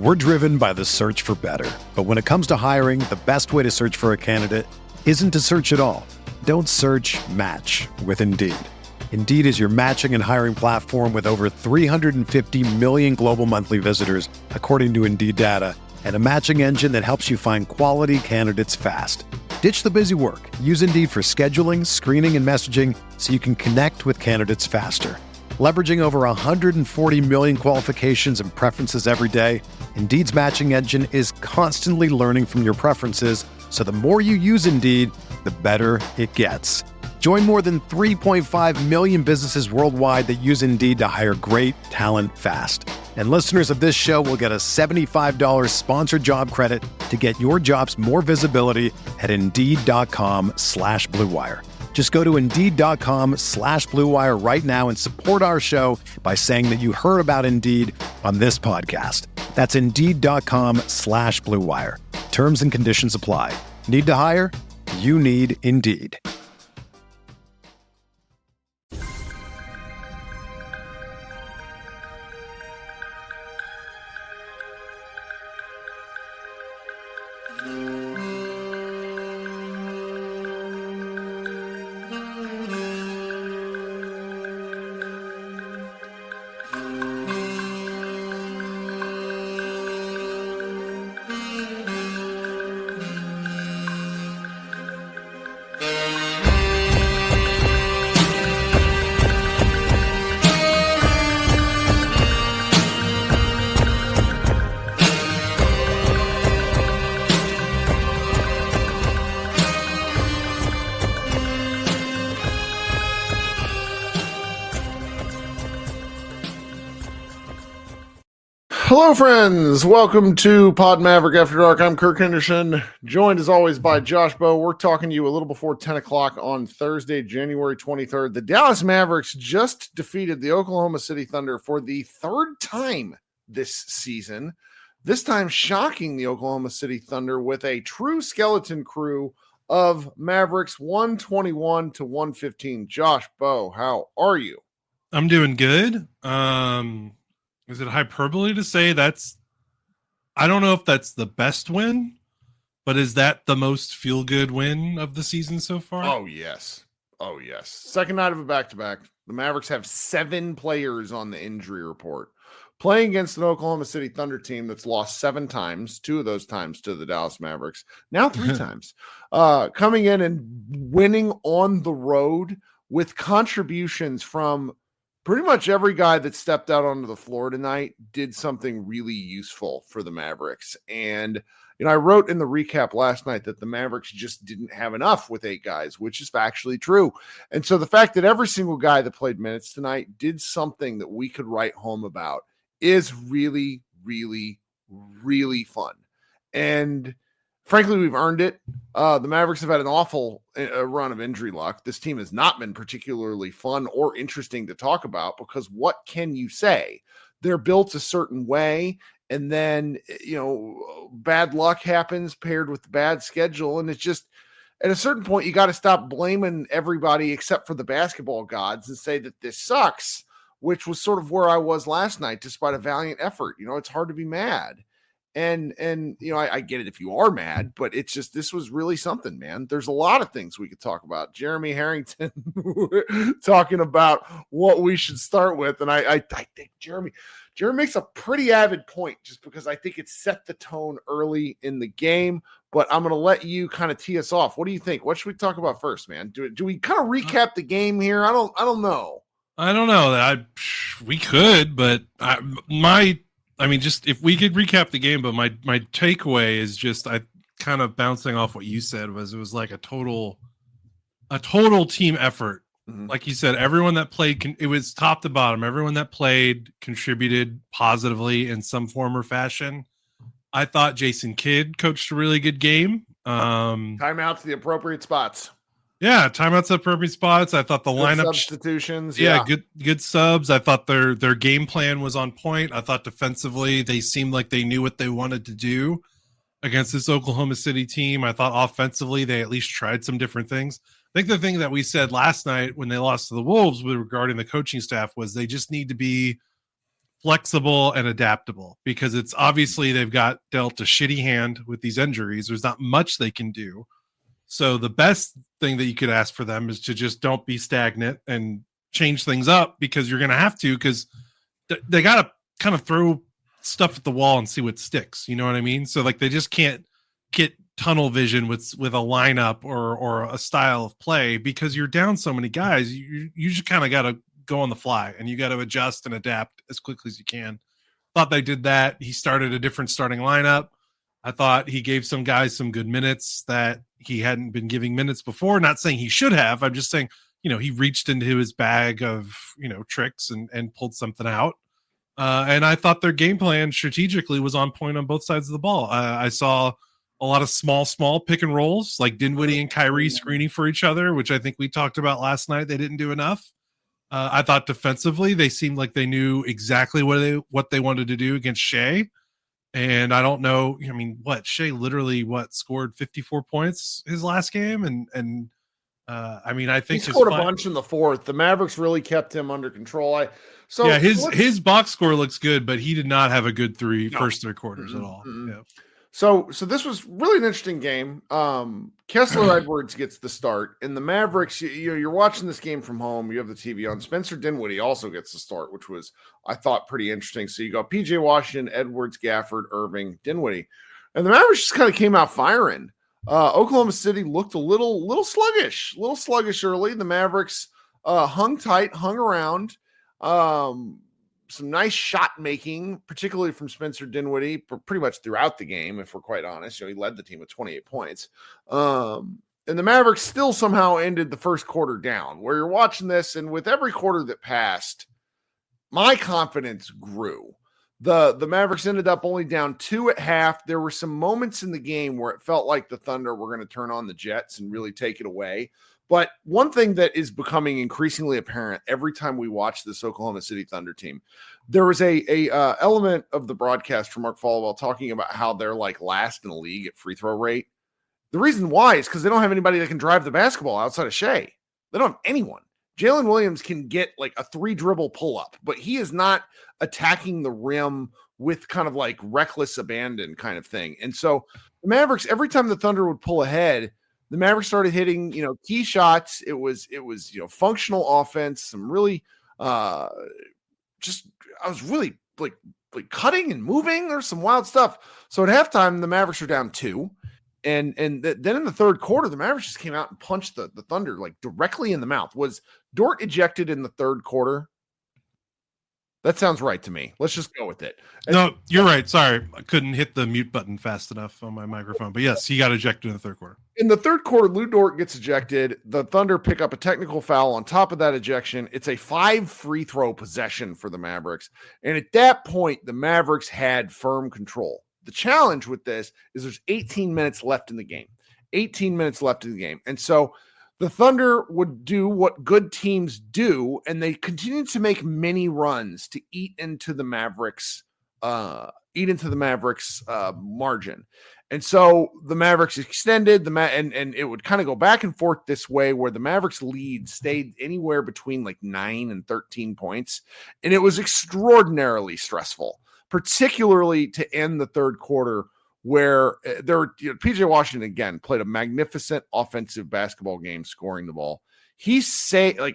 We're driven by the search for better. But when it comes to hiring, the best way to search for a candidate isn't to search at all. Don't search, match with Indeed. Indeed is your matching and hiring platform with over 350 million global monthly visitors, according to Indeed data, and a matching engine that helps you find quality candidates fast. Ditch the busy work. Use Indeed for scheduling, screening, and messaging so you can connect with candidates faster. Leveraging over 140 million qualifications and preferences every day, Indeed's matching engine is constantly learning from your preferences, so the more you use Indeed, the better it gets. Join more than 3.5 million businesses worldwide that use Indeed to hire great talent fast. And listeners of this show will get a $75 sponsored job credit to get your jobs more visibility at Indeed.com/Blue Wire. Just go to Indeed.com/Blue Wire right now and support our show by saying that you heard about Indeed on this podcast. That's Indeed.com/Blue Wire. Terms and conditions apply. Need to hire? You need Indeed. Hello, friends. Welcome to Pod Maverick After Dark. I'm Kirk Henderson, joined as always by Josh Bowe. We're talking to you a little before 10 o'clock on Thursday, January 23rd. The Dallas Mavericks just defeated the Oklahoma City Thunder for the third time this season, this time shocking the Oklahoma City Thunder with a true skeleton crew of Mavericks, 121-115. Josh Bowe, how are you? I'm doing good. Is it hyperbole to say I don't know if that's the best win, but is that the most feel-good win of the season so far? Oh, yes. Second night of a back-to-back. The Mavericks have 7 players on the injury report. Playing against an Oklahoma City Thunder team that's lost 7 times, 2 of those times to the Dallas Mavericks, now 3 times. Coming in and winning on the road with contributions from pretty much every guy that stepped out onto the floor tonight did something really useful for the Mavericks. And, I wrote in the recap last night that the Mavericks just didn't have enough with 8 guys, which is factually true. And so the fact that every single guy that played minutes tonight did something that we could write home about is really, really, really fun. And frankly, we've earned it. The Mavericks have had an awful run of injury luck. This team has not been particularly fun or interesting to talk about because what can you say? They're built a certain way, and then, bad luck happens paired with the bad schedule. And it's just, at a certain point, you got to stop blaming everybody except for the basketball gods and say that this sucks, which was sort of where I was last night, despite a valiant effort. It's hard to be mad. And I get it if you are mad, but it's just, this was really something, man. There's a lot of things we could talk about. Jeremy Harrington talking about what we should start with. And I think Jeremy makes a pretty avid point just because I think it set the tone early in the game, but I'm going to let you kind of tee us off. What do you think? What should we talk about first, man? Do we kind of recap the game here? I don't know. I don't know. We could, but just if we could recap the game, but my takeaway is just, I kind of bouncing off what you said, was it was like a total team effort. Mm-hmm. Like you said, everyone that played, it was top to bottom. Everyone that played contributed positively in some form or fashion. I thought Jason Kidd coached a really good game. Timeouts, the appropriate spots. Yeah, timeouts at appropriate spots. I thought the lineup substitutions. Yeah, good subs. I thought their game plan was on point. I thought defensively they seemed like they knew what they wanted to do against this Oklahoma City team. I thought offensively they at least tried some different things. I think the thing that we said last night when they lost to the Wolves regarding the coaching staff was they just need to be flexible and adaptable, because it's obviously they've got dealt a shitty hand with these injuries. There's not much they can do. So the best thing that you could ask for them is to just don't be stagnant and change things up, because you're going to have to, because they got to kind of throw stuff at the wall and see what sticks. You know what I mean? So like they just can't get tunnel vision with a lineup or a style of play, because you're down so many guys. You just kind of got to go on the fly, and you got to adjust and adapt as quickly as you can. Thought they did that. He started a different starting lineup. I thought he gave some guys some good minutes that he hadn't been giving minutes before. Not saying he should have. I'm just saying, he reached into his bag of, tricks and pulled something out. And I thought their game plan strategically was on point on both sides of the ball. I saw a lot of small pick and rolls, like Dinwiddie and Kyrie screening for each other, which I think we talked about last night. They didn't do enough. I thought defensively, they seemed like they knew exactly what they wanted to do against Shea. And I don't know. I mean, Shea literally scored 54 points his last game, and I mean, I think he scored a bunch in the fourth. The Mavericks really kept him under control. His box score looks good, but he did not have a good first three quarters at all. Yeah. So this was really an interesting game. Kessler Edwards gets the start, and the Mavericks, you're watching this game from home. You have the TV on. Spencer Dinwiddie also gets the start, which was, I thought, pretty interesting. So you got PJ Washington, Edwards, Gafford, Irving, Dinwiddie. And the Mavericks just kind of came out firing. Oklahoma City looked a little sluggish early. The Mavericks hung tight, hung around. Some nice shot making, particularly from Spencer Dinwiddie, pretty much throughout the game, if we're quite honest. He led the team with 28 points. And the Mavericks still somehow ended the first quarter down, where you're watching this, and with every quarter that passed, my confidence grew. The Mavericks ended up only down 2 at half. There were some moments in the game where it felt like the Thunder were going to turn on the Jets and really take it away. But one thing that is becoming increasingly apparent every time we watch this Oklahoma City Thunder team, there was a element of the broadcast from Mark Falwell talking about how they're like last in the league at free throw rate. The reason why is because they don't have anybody that can drive the basketball outside of Shea. They don't have anyone. Jalen Williams can get like a 3-dribble pull-up, but he is not attacking the rim with kind of like reckless abandon kind of thing. And so the Mavericks, every time the Thunder would pull ahead, the Mavericks started hitting, key shots. It was, functional offense. Some really, I was really like cutting and moving. There's some wild stuff. So at halftime, the Mavericks were down 2, and then in the third quarter, the Mavericks just came out and punched the Thunder like directly in the mouth. Was Dort ejected in the third quarter? That sounds right to me. Let's just go with it. No, you're right. Sorry, I couldn't hit the mute button fast enough on my microphone. But yes, he got ejected in the third quarter. In the third quarter, Lou Dort gets ejected. The Thunder pick up a technical foul on top of that ejection. It's a 5 free throw possession for the Mavericks. And at that point, the Mavericks had firm control. The challenge with this is there's 18 minutes left in the game. 18 minutes left in the game. And so the Thunder would do what good teams do, and they continued to make many runs to eat into the Mavericks' margin. And so the Mavericks extended and it would kind of go back and forth this way, where the Mavericks lead stayed anywhere between like 9 and 13 points. And it was extraordinarily stressful, particularly to end the third quarter, where PJ Washington again played a magnificent offensive basketball game, scoring the ball. He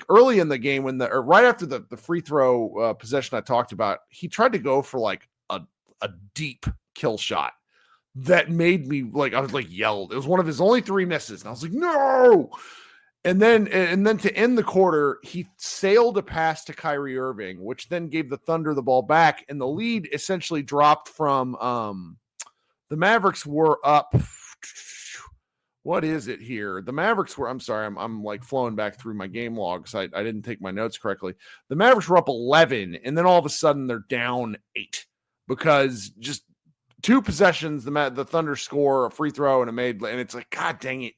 early in the game right after the free throw possession I talked about, he tried to go for like a deep kill shot that made me yelled. It was one of his only 3 misses, and I was like, no. And then to end the quarter, he sailed a pass to Kyrie Irving, which then gave the Thunder the ball back, and the lead essentially dropped from the Mavericks were up. What is it here? The Mavericks were, I'm sorry, I'm like flowing back through my game logs. I didn't take my notes correctly. The Mavericks were up 11, and then all of a sudden they're down 8 because just 2 possessions, the Thunder score a free throw and it's like, God dang it.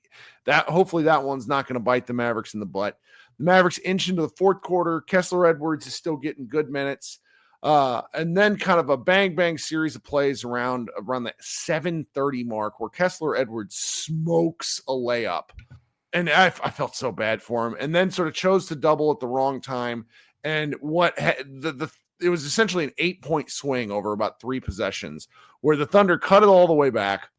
Hopefully that one's not going to bite the Mavericks in the butt. The Mavericks inch into the fourth quarter. Kessler Edwards is still getting good minutes. And then kind of a bang series of plays around the 7:30 mark where Kessler Edwards smokes a layup. And I felt so bad for him. And then sort of chose to double at the wrong time. And it was essentially an 8-point swing over about 3 possessions where the Thunder cut it all the way back.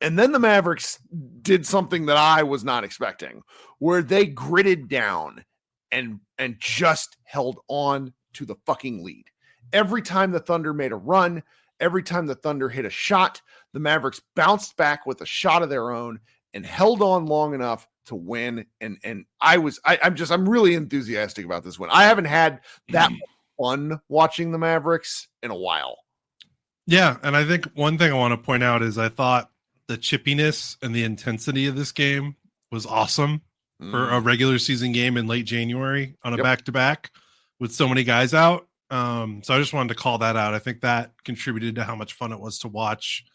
And then the Mavericks did something that I was not expecting, where they gritted down and just held on to the fucking lead. Every time the Thunder made a run, every time the Thunder hit a shot, the Mavericks bounced back with a shot of their own and held on long enough to win. And I'm really enthusiastic about this one. I haven't had that much fun watching the Mavericks in a while. Yeah, and I think one thing I want to point out is I thought the chippiness and the intensity of this game was awesome for a regular season game in late January on a back-to-back with so many guys out. So I just wanted to call that out. I think that contributed to how much fun it was to watch.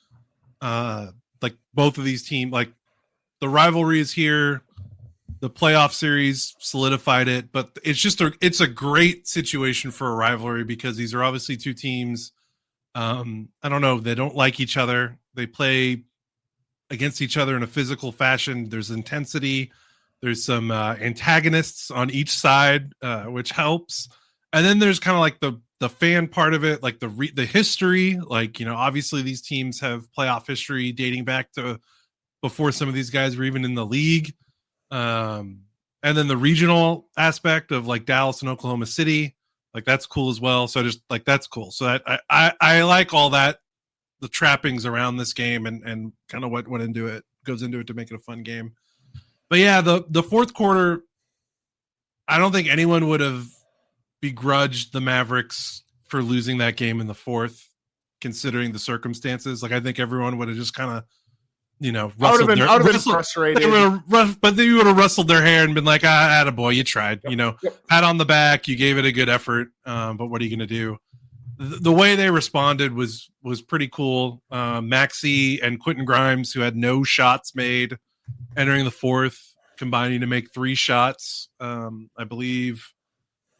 Like both of these teams, like the rivalry is here. The playoff series solidified it, but it's a great situation for a rivalry because these are obviously two teams. I don't know. They don't like each other. They play against each other in a physical fashion. There's intensity. There's some antagonists on each side, which helps. And then there's kind of like the fan part of it, like the history. Like, obviously these teams have playoff history dating back to before some of these guys were even in the league. And then the regional aspect of like Dallas and Oklahoma City, like that's cool as well. So just like that's cool. So I like all that, the trappings around this game and kind of what goes into it to make it a fun game. But yeah, the fourth quarter, I don't think anyone would have begrudged the Mavericks for losing that game in the fourth, considering the circumstances. Like I think everyone would have just kind of, I would have been frustrated. But then you would have rustled their hair and been like, attaboy, you tried. Pat on the back, you gave it a good effort. But what are you going to do? The way they responded was pretty cool. Maxey and Quentin Grimes, who had no shots made entering the fourth, combining to make 3 shots. I believe,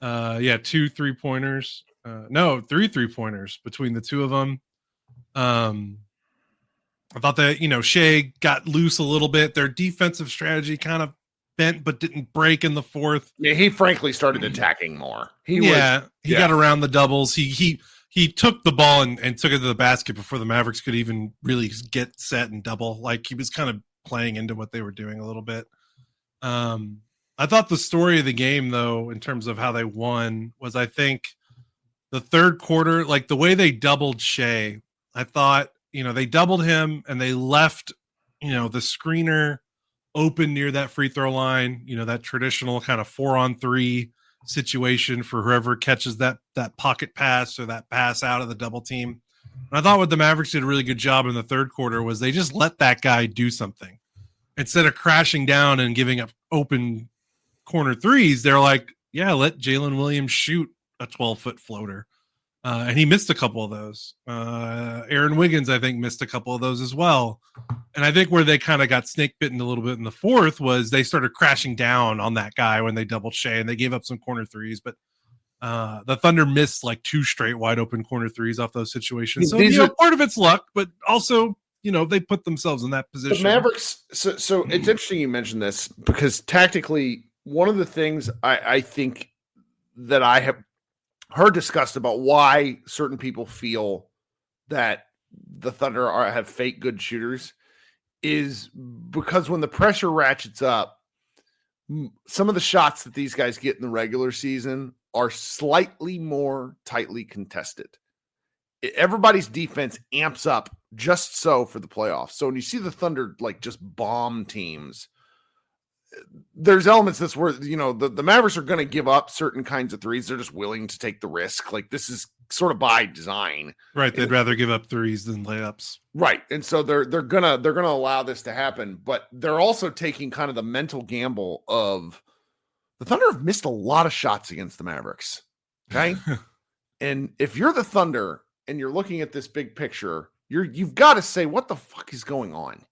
2 3-pointers. 3 3-pointers between the two of them. I thought that, Shea got loose a little bit. Their defensive strategy kind of bent but didn't break in the fourth. Yeah, he frankly started attacking more. He got around the doubles. He took the ball and took it to the basket before the Mavericks could even really get set and double. Like he was kind of playing into what they were doing a little bit. I thought the story of the game, though, in terms of how they won, was I think the third quarter, like the way they doubled Shea, I thought, they doubled him and they left, the screener open near that free throw line, that traditional kind of 4-on-3 situation for whoever catches that pocket pass or that pass out of the double team. And I thought what the Mavericks did a really good job in the third quarter was they just let that guy do something. Instead of crashing down and giving up open corner threes, they're like, yeah, let Jalen Williams shoot a 12-foot floater. And he missed a couple of those. Aaron Wiggins, I think, missed a couple of those as well. And I think where they kind of got snake bitten a little bit in the fourth was they started crashing down on that guy when they doubled Shea, and they gave up some corner threes. But the Thunder missed like 2 straight wide open corner threes off those situations. So part of it's luck, but also, they put themselves in that position. The Mavericks. So it's interesting you mentioned this because tactically, one of the things I think that I have heard discussed about why certain people feel that the Thunder have fake good shooters is because when the pressure ratchets up, some of the shots that these guys get in the regular season are slightly more tightly contested. Everybody's defense amps up just so for the playoffs. So when you see the Thunder like just bomb teams, there's elements that's where, the Mavericks are going to give up certain kinds of threes. They're just willing to take the risk. Like this is sort of by design. Right. They'd rather give up threes than layups. Right. And so they're going to allow this to happen, but they're also taking kind of the mental gamble of the Thunder have missed a lot of shots against the Mavericks. Okay. And if you're the Thunder and you're looking at this big picture, you've got to say, what the fuck is going on?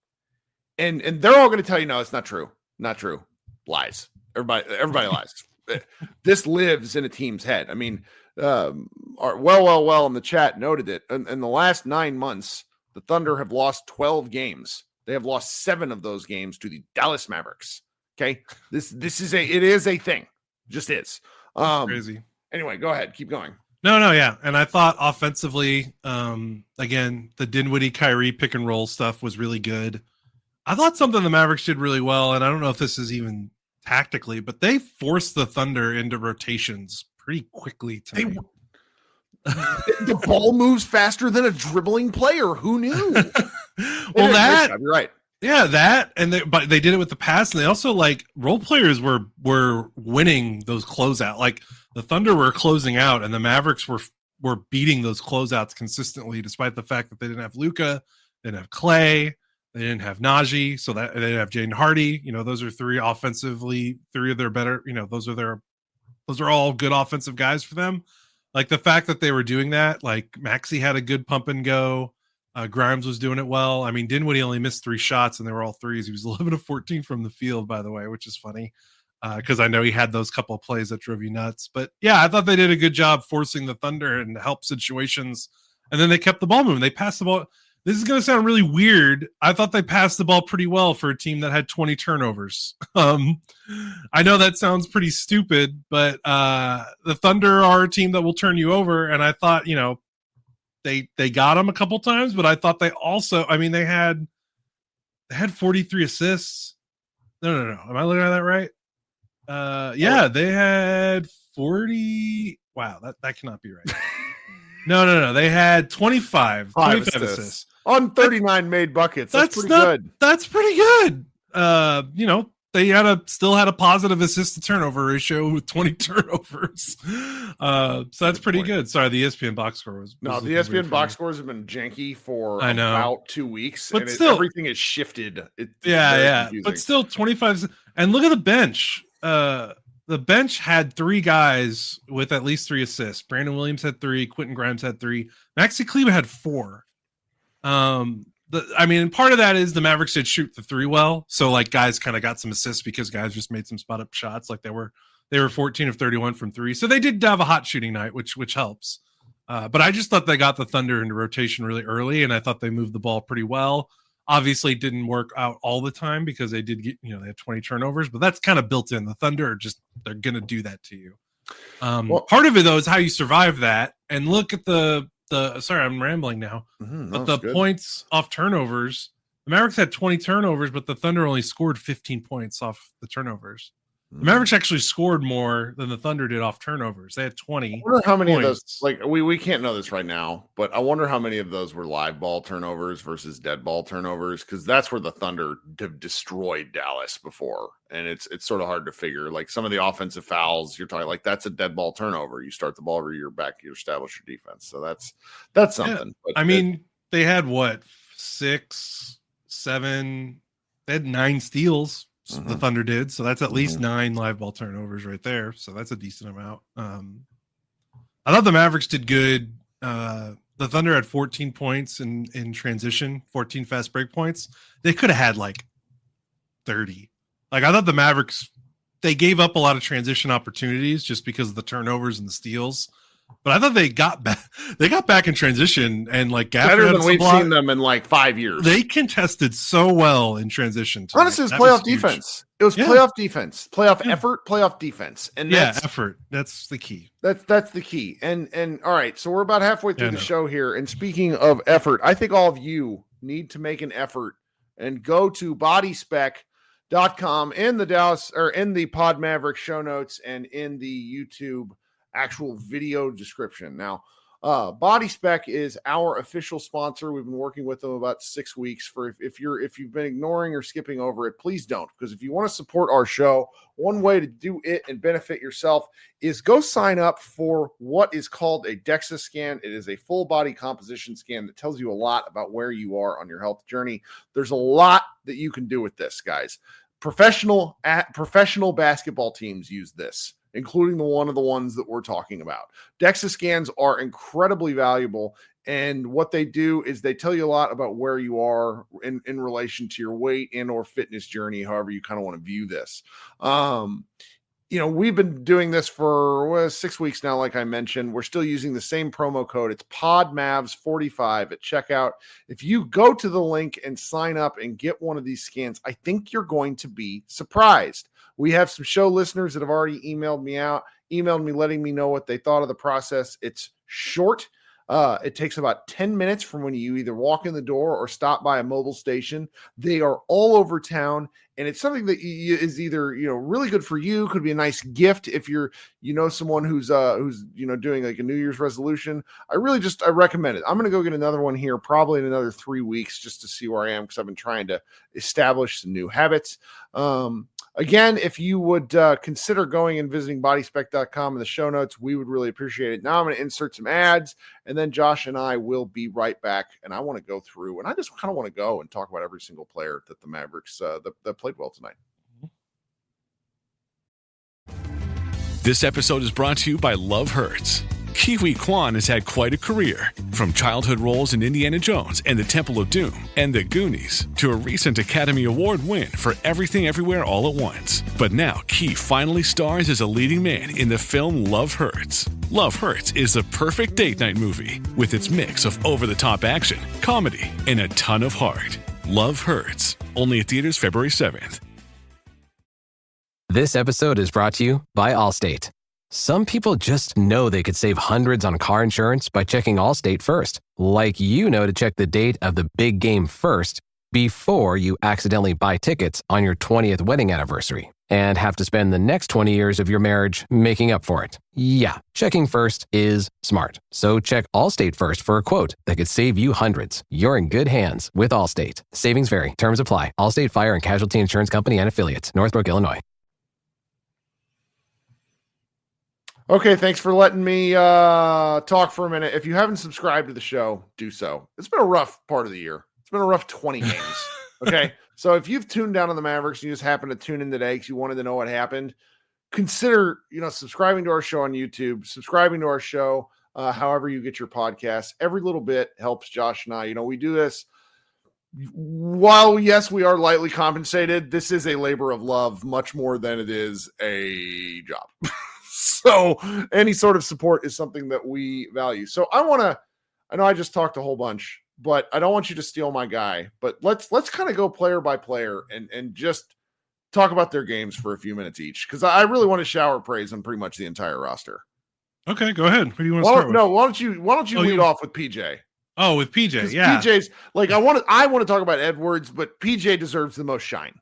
And they're all going to tell you, no, it's not true. Not true. Lies. Everybody lies. This lives in a team's head. I mean, well in the chat noted it. In the last 9 months, the Thunder have lost 12 games. They have lost 7 of those games to the Dallas Mavericks. Okay. It is a thing. Just is. Crazy. Anyway, go ahead. Keep going. No, yeah. And I thought offensively, again, the Dinwiddie Kyrie pick and roll stuff was really good. I thought something the Mavericks did really well, and I don't know if this is even tactically, but they forced the Thunder into rotations pretty quickly tonight. The ball moves faster than a dribbling player. Who knew? Well, you're right. Yeah, but they did it with the pass, and they also role players were winning those closeout. Like the Thunder were closing out, and the Mavericks were beating those closeouts consistently, despite the fact that they didn't have Luka, they didn't have Clay, they didn't have Najee, so that they didn't have Jaden Hardy. Those are three of their better. Those are all good offensive guys for them. Like the fact that they were doing that, like Maxey had a good pump and go. Grimes was doing it well. I mean, Dinwiddie only missed 3 shots, and they were all threes. He was 11 of 14 from the field, by the way, which is funny because I know he had those couple of plays that drove you nuts. But yeah, I thought they did a good job forcing the Thunder and help situations. And then they kept the ball moving. They passed the ball. This is going to sound really weird. I thought they passed the ball pretty well for a team that had 20 turnovers. I know that sounds pretty stupid, but the Thunder are a team that will turn you over. And I thought, they got them a couple times, but I thought they also, they had 43 assists. No. Am I looking at that right? Yeah, they had 40. Wow, that cannot be right. No. They had 25 assists on 39 made buckets. That's pretty good. That's pretty good. They still had a positive assist to turnover ratio with 20 turnovers. So that's pretty good. Sorry, the ESPN box score was the ESPN box scores have been janky for about 2 weeks, but and still, everything has shifted. But still 25. And look at the bench. The bench had 3 guys with at least 3 assists. Brandon Williams had 3. Quentin Grimes had 3. Maxi Kleber had 4. Part of that is the Mavericks did shoot the 3 well, so guys kind of got some assists because guys just made some spot up shots. They were 14 of 31 from 3, so they did have a hot shooting night, which helps. But I just thought they got the Thunder into rotation really early, and I thought they moved the ball pretty well. Obviously, it didn't work out all the time because they did get, they had 20 turnovers, but that's kind of built in. The Thunder are they're going to do that to you. Part of it though is how you survive that, and look at the sorry, I'm rambling now. But the points off turnovers, the Mavericks had 20 turnovers, but the Thunder only scored 15 points off the turnovers. The Mavericks actually scored more than the Thunder did off turnovers. They had 20. I wonder how many of those, we can't know this right now, but I wonder how many of those were live ball turnovers versus dead ball turnovers, because that's where the Thunder have destroyed Dallas before. And it's sort of hard to figure. Some of the offensive fouls, you're talking that's a dead ball turnover. You start the ball over your back, you establish your defense. So that's something. Yeah. But they had 6, 7, they had 9 steals. The Thunder did, so that's at least 9 live ball turnovers right there. So that's a decent amount. I thought the Mavericks did good. The Thunder had 14 points in transition, 14 fast break points. They could have had 30. I thought the Mavericks, they gave up a lot of transition opportunities just because of the turnovers and the steals. But I thought they got back in transition and better than we've seen them in 5 years. They contested so well in transition. Honestly, it's playoff defense. It was playoff defense, playoff effort, playoff defense, and effort. That's the key. That's the key. And all right, so we're about halfway through the show here. And speaking of effort, I think all of you need to make an effort and go to bodyspec.com in the Dallas or in the Pod Maverick show notes and in the YouTube actual video description. Now, Body Spec is our official sponsor. We've been working with them about 6 weeks. For if you've been ignoring or skipping over it, please don't, because if you want to support our show, one way to do it and benefit yourself is go sign up for what is called a DEXA scan. It is a full body composition scan that tells you a lot about where you are on your health journey. There's a lot that you can do with this, guys. Professional basketball teams use this, including the ones that we're talking about. DEXA scans are incredibly valuable, and what they do is they tell you a lot about where you are in relation to your weight and or fitness journey, however you kind of want to view this. We've been doing this for 6 weeks now, like I mentioned. We're still using the same promo code. It's PODMAVS45 at checkout. If you go to the link and sign up and get one of these scans, I think you're going to be surprised. We have some show listeners that have already emailed me letting me know what they thought of the process. It's short. It takes about 10 minutes from when you either walk in the door or stop by a mobile station. They are all over town, and it's something that is either, really good for you. Could be a nice gift if you're, someone who's doing like a New Year's resolution. I recommend it. I'm going to go get another one here, probably in another 3 weeks, just to see where I am, because I've been trying to establish some new habits. Again, if you would consider going and visiting bodyspec.com in the show notes, we would really appreciate it. Now I'm going to insert some ads, and then Josh and I will be right back. And I want to go through, and I just kind of want to go and talk about every single player that the Mavericks that played well tonight. This episode is brought to you by Love Hurts. Kiwi Kwan has had quite a career, from childhood roles in Indiana Jones and the Temple of Doom and The Goonies to a recent Academy Award win for Everything Everywhere All at Once. But now Key finally stars as a leading man in the film Love Hurts. Love Hurts is the perfect date night movie with its mix of over-the-top action, comedy, and a ton of heart. Love Hurts, only at theaters February 7th. This episode is brought to you by Allstate. Some people just know they could save hundreds on car insurance by checking Allstate first, like to check the date of the big game first before you accidentally buy tickets on your 20th wedding anniversary and have to spend the next 20 years of your marriage making up for it. Yeah, checking first is smart. So check Allstate first for a quote that could save you hundreds. You're in good hands with Allstate. Savings vary. Terms apply. Allstate Fire and Casualty Insurance Company and Affiliates. Northbrook, Illinois. Okay, thanks for letting me talk for a minute. If you haven't subscribed to the show, do so. It's been a rough part of the year. It's been a rough 20 games. Okay, so if you've tuned down on the Mavericks and you just happened to tune in today because you wanted to know what happened, consider subscribing to our show on YouTube, subscribing to our show, however you get your podcasts. Every little bit helps Josh and I. We do this. While, yes, we are lightly compensated, this is a labor of love much more than it is a job. So any sort of support is something that we value. So I know I just talked a whole bunch, but I don't want you to steal my guy. But let's kind of go player by player and just talk about their games for a few minutes each, because I really want to shower praise on pretty much the entire roster. Okay, go ahead. What do you want to start with? No, why don't you lead off with PJ? Oh, with PJ, yeah. PJ's like I want to talk about Edwards, but PJ deserves the most shine.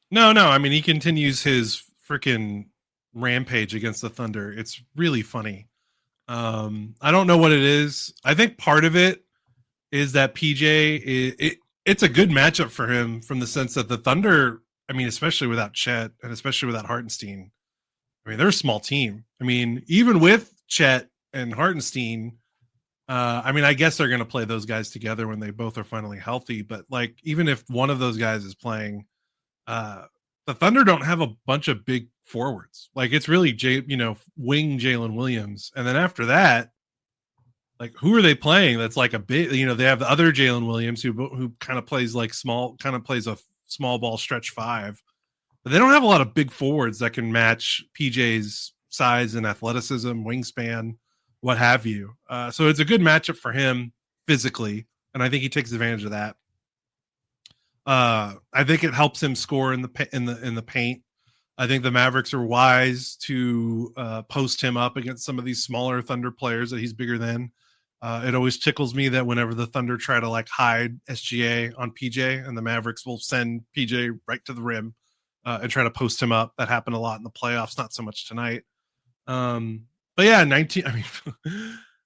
No. I mean, he continues his freaking rampage against the Thunder. It's really funny. I don't know what it is. I think part of it is that PJ it's a good matchup for him, from the sense that the Thunder, I mean, especially without Chet and especially without Hartenstein, I mean, they're a small team. I mean, even with Chet and Hartenstein, I mean, I guess they're going to play those guys together when they both are finally healthy. But like, even if one of those guys is playing, the Thunder don't have a bunch of big forwards. Like, it's really wing Jalen Williams, and then after that, like, who are they playing? That's like a bit. They have the other Jalen Williams who kind of plays like plays a small ball stretch five, but they don't have a lot of big forwards that can match PJ's size and athleticism, wingspan, what have you. So it's a good matchup for him physically, and I think he takes advantage of that. I think it helps him score in the paint. I think the Mavericks are wise to post him up against some of these smaller Thunder players that he's bigger than. It always tickles me that whenever the Thunder try to like hide SGA on PJ, and the Mavericks will send PJ right to the rim and try to post him up. That happened a lot in the playoffs, not so much tonight. But yeah, 19.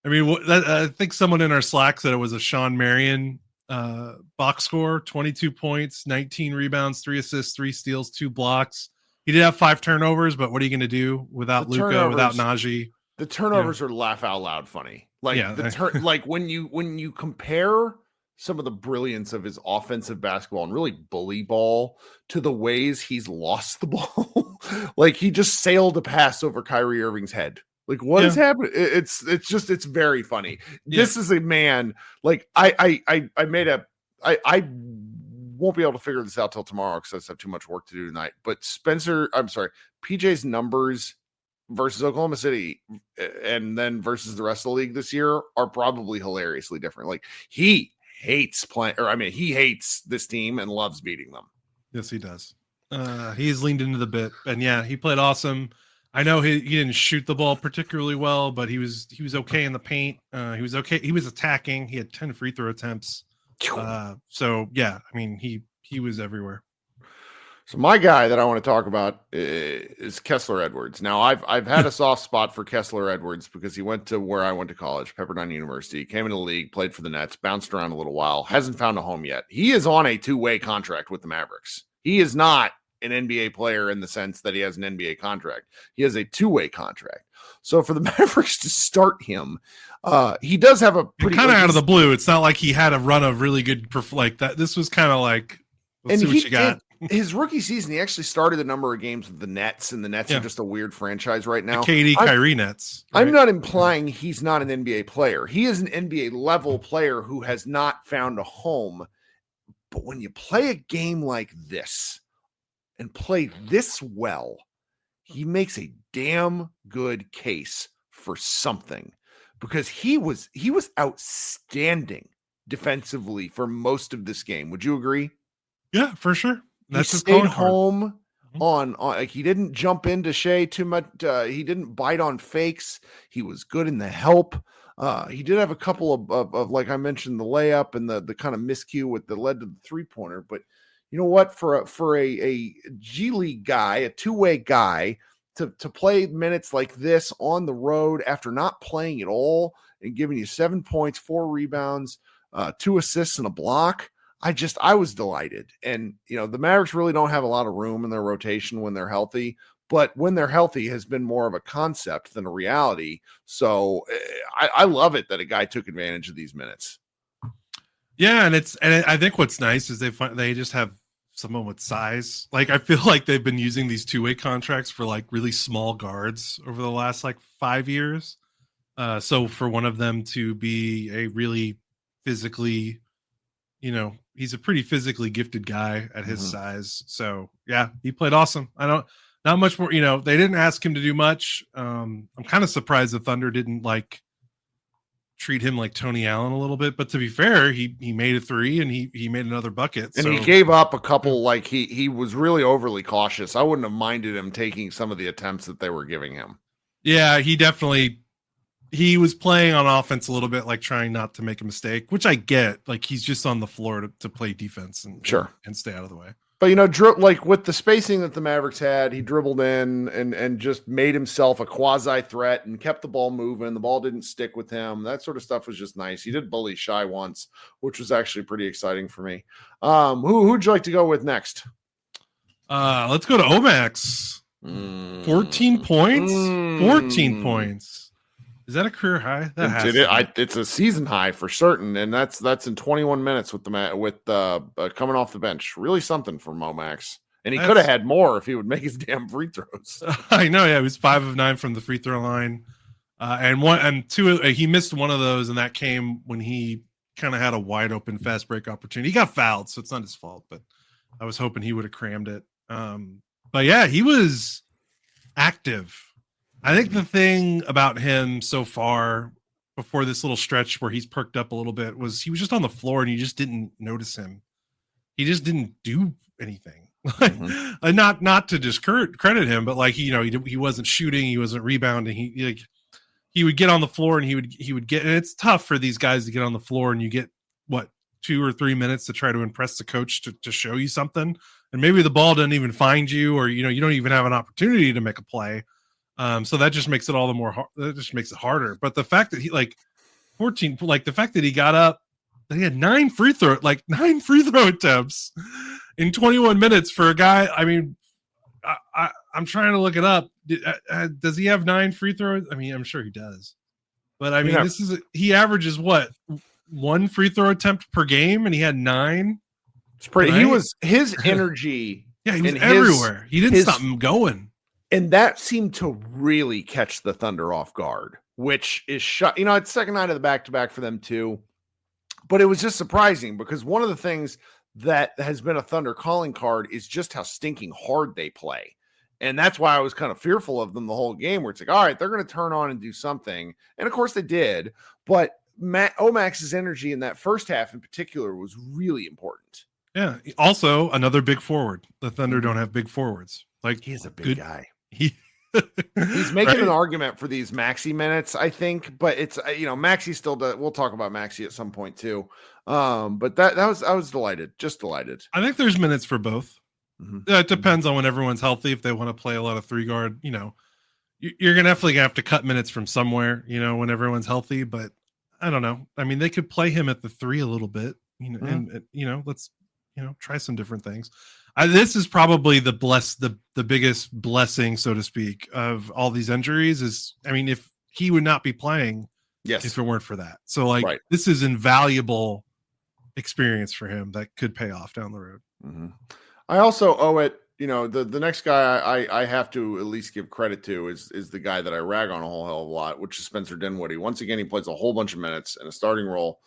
I think someone in our Slack said it was a Sean Marion box score: 22 points, 19 rebounds, 3 assists, 3 steals, 2 blocks. He did have 5 turnovers, but what are you going to do without Luka, without Najee? The turnovers are laugh out loud funny. Like, like when you compare some of the brilliance of his offensive basketball and really bully ball to the ways he's lost the ball, like he just sailed a pass over Kyrie Irving's head. Like, what is happening? It's very funny. Yeah. This is a man, like I won't be able to figure this out till tomorrow because I just have too much work to do tonight. But PJ's numbers versus Oklahoma City and then versus the rest of the league this year are probably hilariously different. Like, he hates he hates this team and loves beating them. Yes, he does. He's leaned into the bit, and yeah, he played awesome. I know he didn't shoot the ball particularly well, but he was okay in the paint. He was okay. He was attacking. He had 10 free throw attempts. So yeah, I mean he was everywhere. So my guy that I want to talk about is Kessler Edwards. Now I've had a soft spot for Kessler Edwards because he went to where I went to college, Pepperdine University, came into the league, played for the Nets, bounced around a little while, hasn't found a home yet. He is on a two-way contract with the Mavericks. He is not an NBA player in the sense that he has an NBA contract. He has a two-way contract. So for the Mavericks to start him, he does have a pretty kind of out of the blue. It's not like he had a run of really good like that. This was kind of like, let's see what you got. His rookie season, he actually started a number of games with the Nets, and the Nets are just a weird franchise right now. The Kyrie Nets. Right? I'm not implying he's not an NBA player. He is an NBA level player who has not found a home. But when you play a game like this and play this well, he makes a damn good case for something, because he was outstanding defensively for most of this game. Would you agree? Yeah, for sure. That's he stayed home on like, he didn't jump into Shea too much. He didn't bite on fakes. He was good in the help. He did have a couple of like I mentioned, the layup and the kind of miscue that led to the 3-pointer. But you know what? For a G League guy, a two-way guy, to play minutes like this on the road after not playing at all and giving you 7 points, 4 rebounds, 2 assists and a block. I was delighted. And, you know, the Mavericks really don't have a lot of room in their rotation when they're healthy, but when they're healthy has been more of a concept than a reality. So I love it that a guy took advantage of these minutes. Yeah. And I think what's nice is they just have someone with size. Like, I feel like they've been using these two-way contracts for like really small guards over the last like 5 years. So for one of them to be a really physically, you know, he's a pretty physically gifted guy at his size. So yeah, he played awesome. Not much more, you know, they didn't ask him to do much. I'm kind of surprised the Thunder didn't like treat him like Tony Allen a little bit, but to be fair, he made a 3 and he made another bucket. And he gave up a couple, like he was really overly cautious. I wouldn't have minded him taking some of the attempts that they were giving him. Yeah, he was playing on offense a little bit, like trying not to make a mistake, which I get. Like, he's just on the floor to play defense and stay out of the way. But, you know, like with the spacing that the Mavericks had, he dribbled in and just made himself a quasi threat and kept the ball moving. The ball didn't stick with him. That sort of stuff was just nice. He did bully Shy once, which was actually pretty exciting for me. Who'd you like to go with next? Let's go to Omax. 14 points. 14 points. Is that a career high? It's a season high for certain, and that's in 21 minutes with coming off the bench. Really something for Momax, and he could have had more if he would make his damn free throws. I know, yeah, he was 5 of 9 from the free throw line, and 2. He missed one of those, and that came when he kind of had a wide open fast break opportunity. He got fouled, so it's not his fault, but I was hoping he would have crammed it. But yeah, he was active. I think the thing about him so far before this little stretch where he's perked up a little bit was he was just on the floor and you just didn't notice him. He just didn't do anything. Not to discredit him, but like, he wasn't shooting, he wasn't rebounding. He would get on the floor and he would get, and it's tough for these guys to get on the floor and you get 2 or 3 minutes to try to impress the coach to show you something. And maybe the ball doesn't even find you, or, you don't even have an opportunity to make a play. So that just makes it all the more, that just makes it harder. But the fact that he 14, the fact that he got up, that he had 9 free throw attempts in 21 minutes for a guy. I mean, I'm trying to look it up. Does he have 9 free throws? I mean, I'm sure he does, but I mean, he averages 1 free throw attempt per game, and he had 9. It's pretty. Right? His energy. Yeah, he was everywhere. He didn't stop him going. And that seemed to really catch the Thunder off guard, which is shut. It's second night of the back-to-back for them too. But it was just surprising because one of the things that has been a Thunder calling card is just how stinking hard they play. And that's why I was kind of fearful of them the whole game, where it's like, all right, they're going to turn on and do something. And of course they did. But Omax's energy in that first half in particular was really important. Yeah. Also, another big forward. The Thunder don't have big forwards. Like, he is a big guy. He's making an Right? argument for these Maxi minutes, I think, but it's Maxi still does. We'll talk about Maxi at some point too. But I was delighted, just delighted. I think there's minutes for both. Mhm. Yeah, it depends on when everyone's healthy. If they want to play a lot of 3-guard, you're gonna definitely have to cut minutes from somewhere, when everyone's healthy. But I don't know. I mean, they could play him at the 3 a little bit, and let's try some different things. This is probably the biggest blessing, so to speak, of all these injuries. Is, I mean, if he would not be playing, Yes, if it weren't for that. So right. This is invaluable experience for him that could pay off down the road. Mm-hmm. I also owe it. The next guy I have to at least give credit to is the guy that I rag on a whole hell of a lot, which is Spencer Dinwiddie. Once again, he plays a whole bunch of minutes in a starting role.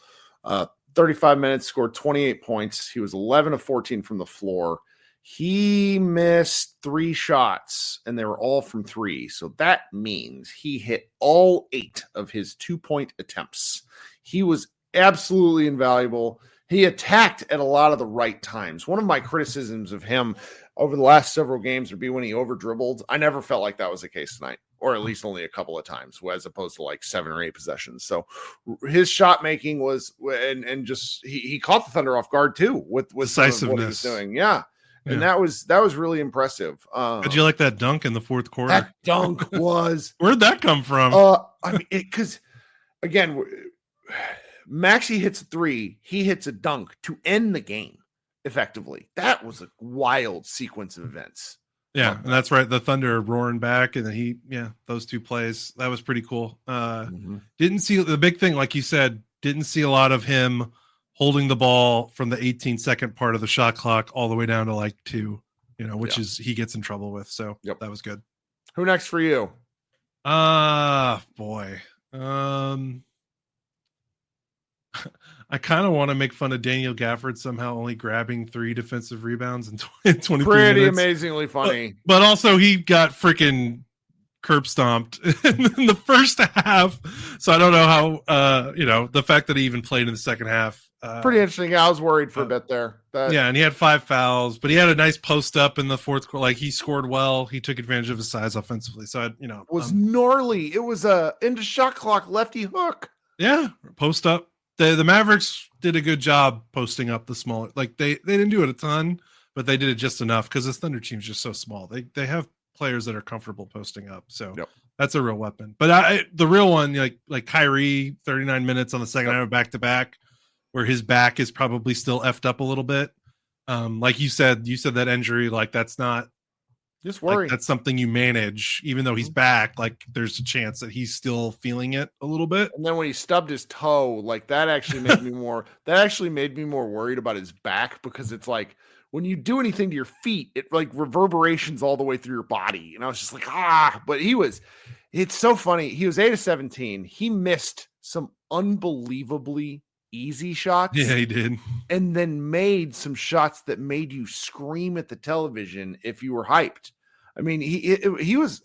35 minutes, scored 28 points. He was 11 of 14 from the floor. He missed 3 shots, and they were all from 3. So that means he hit all 8 of his 2-point attempts. He was absolutely invaluable. He attacked at a lot of the right times. One of my criticisms of him over the last several games would be when he over dribbled. I never felt like that was the case tonight, or at least only a couple of times, as opposed to like 7 or 8 possessions. So his shot making was, and just he caught the Thunder off guard too with Decisiveness. what he was doing. Yeah. And that was really impressive. How'd you like that dunk in the fourth quarter? That dunk was Where'd that come from? I mean, because again, Maxey hits a 3, he hits a dunk to end the game effectively. That was a wild sequence of events. Yeah, and that's right. The Thunder roaring back, and then those 2 plays, that was pretty cool. Didn't see the big thing, like you said, didn't see a lot of him holding the ball from the 18-second part of the shot clock all the way down to like 2, which is he gets in trouble with. So that was good. Who next for you? Boy. I kind of want to make fun of Daniel Gafford somehow only grabbing 3 defensive rebounds in 23 Pretty minutes. amazingly funny. But also he got freaking curb stomped in the first half. So I don't know how, the fact that he even played in the second half. Pretty interesting. I was worried for a bit there. And he had 5 fouls, but he had a nice post up in the fourth quarter. Like he scored well. He took advantage of his size offensively. So, it was gnarly. It was a into shot clock lefty hook. Yeah. Post up. The Mavericks did a good job posting up the smaller, like they didn't do it a ton, but they did it just enough because this Thunder team's just so small. They have players that are comfortable posting up. So that's a real weapon. But the real one, like Kyrie, 39 minutes on the second night of back-to-back, where his back is probably still effed up a little bit. Like you said that injury, like that's not just worry. Like, that's something you manage, even though he's back. Like there's a chance that he's still feeling it a little bit. And then when he stubbed his toe, like that actually made me more. That actually made me more worried about his back, because it's like when you do anything to your feet, it like reverberations all the way through your body. And I was just like, But it's so funny. He was 8 of 17. He missed some unbelievably easy shots. Yeah, he did. And then made some shots that made you scream at the television if you were hyped. I mean, he was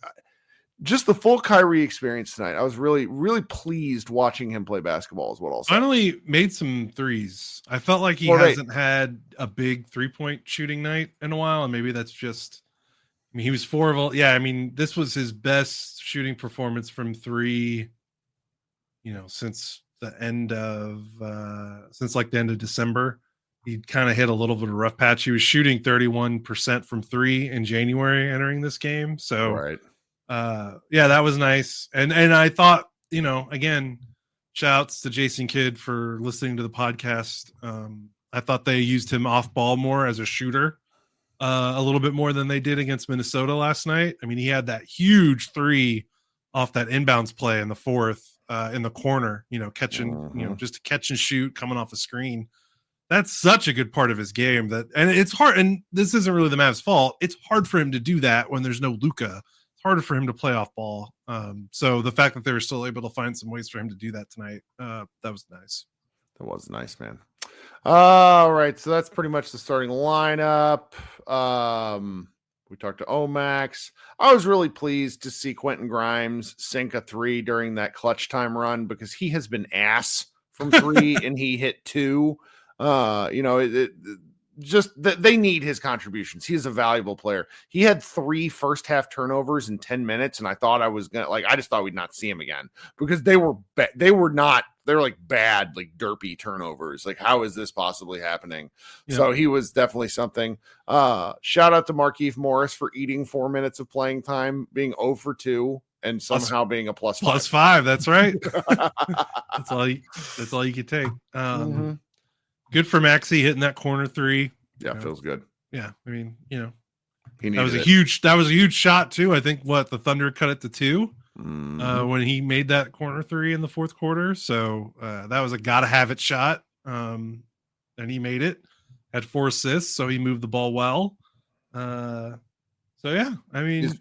just the full Kyrie experience tonight. I was really, really pleased watching him play basketball, is what I'll say. Finally made some threes. I felt like he hasn't had a big 3-point shooting night in a while, and maybe that's just, he was 4 of all. Yeah, I mean, this was his best shooting performance from 3, since the end of December. He kind of hit a little bit of a rough patch. He was shooting 31% from 3 in January entering this game. So that was nice. And I thought, again, shouts to Jason Kidd for listening to the podcast. I thought they used him off ball more as a shooter, a little bit more than they did against Minnesota last night. I mean, he had that huge 3 off that inbounds play in the fourth, in the corner, catching, just to catch and shoot coming off the screen. That's such a good part of his game and it's hard. And this isn't really the Mavs' fault. It's hard for him to do that when there's no Luka. It's harder for him to play off ball. So the fact that they were still able to find some ways for him to do that tonight, that was nice. That was nice, man. All right. So that's pretty much the starting lineup. We talked to Omax. I was really pleased to see Quentin Grimes sink a 3 during that clutch time run, because he has been ass from 3 and he hit 2. they need his contributions. He is a valuable player. He had 3 first half turnovers in 10 minutes, and I thought I just thought we'd not see him again because they were like bad, like derpy turnovers. Like, how is this possibly happening? Yeah. So he was definitely something. Shout out to Markieff Morris for eating 4 minutes of playing time, being 0 for 2, and somehow being a +5. +5, that's right. that's all you could take. Good for Maxey hitting that corner 3. Yeah, feels good. Yeah, I mean, that was a huge shot too. I think the Thunder cut it to 2 when he made that corner 3 in the fourth quarter. So that was a gotta have it shot, and he made it. Had 4 assists, so he moved the ball well. So yeah, I mean,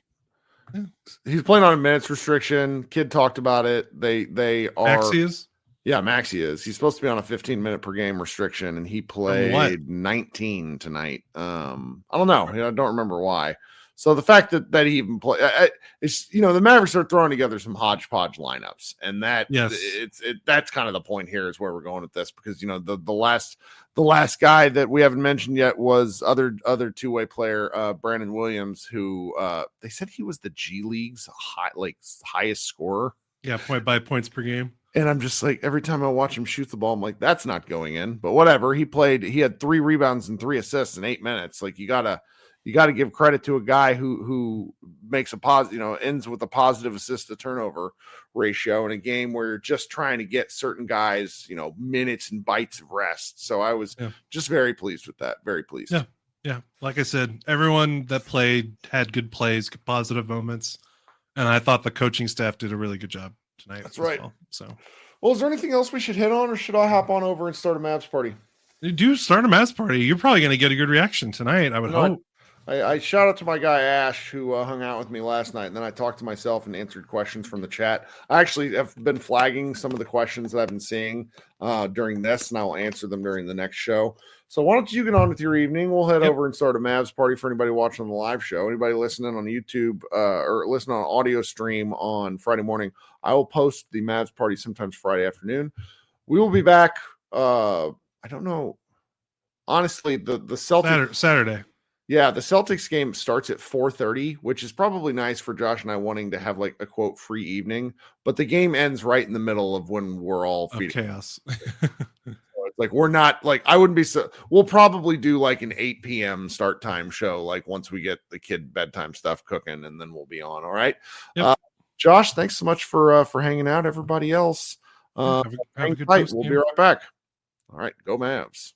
he's playing on a minutes restriction. Kid talked about it. They are. Maxey is. Yeah, Maxey is. He's supposed to be on a 15-minute per game restriction, and he played 19 tonight. I don't know. I don't remember why. So the fact that he even played, the Mavericks are throwing together some hodgepodge lineups, and that's kind of the point here is where we're going with this because the last guy that we haven't mentioned yet was other two-way player Brandon Williams, who they said he was the G League's highest scorer. Yeah, by points per game. And I'm just like, every time I watch him shoot the ball, I'm like, that's not going in. But whatever. He had 3 rebounds and 3 assists in 8 minutes. Like, you gotta give credit to a guy who makes a positive, ends with a positive assist to turnover ratio in a game where you're just trying to get certain guys, minutes and bites of rest. So I was just very pleased with that. Very pleased. Yeah. Yeah. Like I said, everyone that played had good plays, positive moments. And I thought the coaching staff did a really good job tonight. That's right. Well, is there anything else we should hit on, or should I hop on over and start a Mavs party? You do start a Mavs party. You're probably going to get a good reaction tonight, I would hope. I shout out to my guy Ash, who hung out with me last night, and then I talked to myself and answered questions from the chat. I actually have been flagging some of the questions that I've been seeing during this, and I will answer them during the next show. So why don't you get on with your evening? We'll head over and start a Mavs party for anybody watching on the live show. Anybody listening on YouTube or listening on audio stream on Friday morning, I will post the Mavs party sometimes Friday afternoon. We will be back. I don't know. Honestly, the Celtics Saturday. Yeah, the Celtics game starts at 4:30, which is probably nice for Josh and I wanting to have like a quote free evening, but the game ends right in the middle of when we're all feeding chaos. So it's like we're not like I wouldn't be so we'll probably do like an 8 p.m. start time show like once we get the kid bedtime stuff cooking, and then we'll be on. All right. Yep. Josh, thanks so much for hanging out. Everybody else, have a good tight. We'll be right back. All right, go Mavs.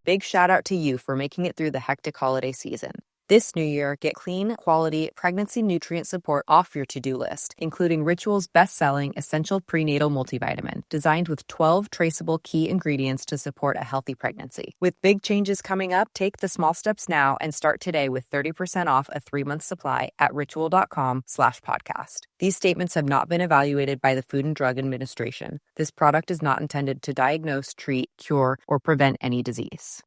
Big shout out to you for making it through the hectic holiday season. This new year, get clean, quality, pregnancy nutrient support off your to-do list, including Ritual's best-selling Essential Prenatal Multivitamin, designed with 12 traceable key ingredients to support a healthy pregnancy. With big changes coming up, take the small steps now and start today with 30% off a 3-month supply at ritual.com/podcast. These statements have not been evaluated by the Food and Drug Administration. This product is not intended to diagnose, treat, cure, or prevent any disease.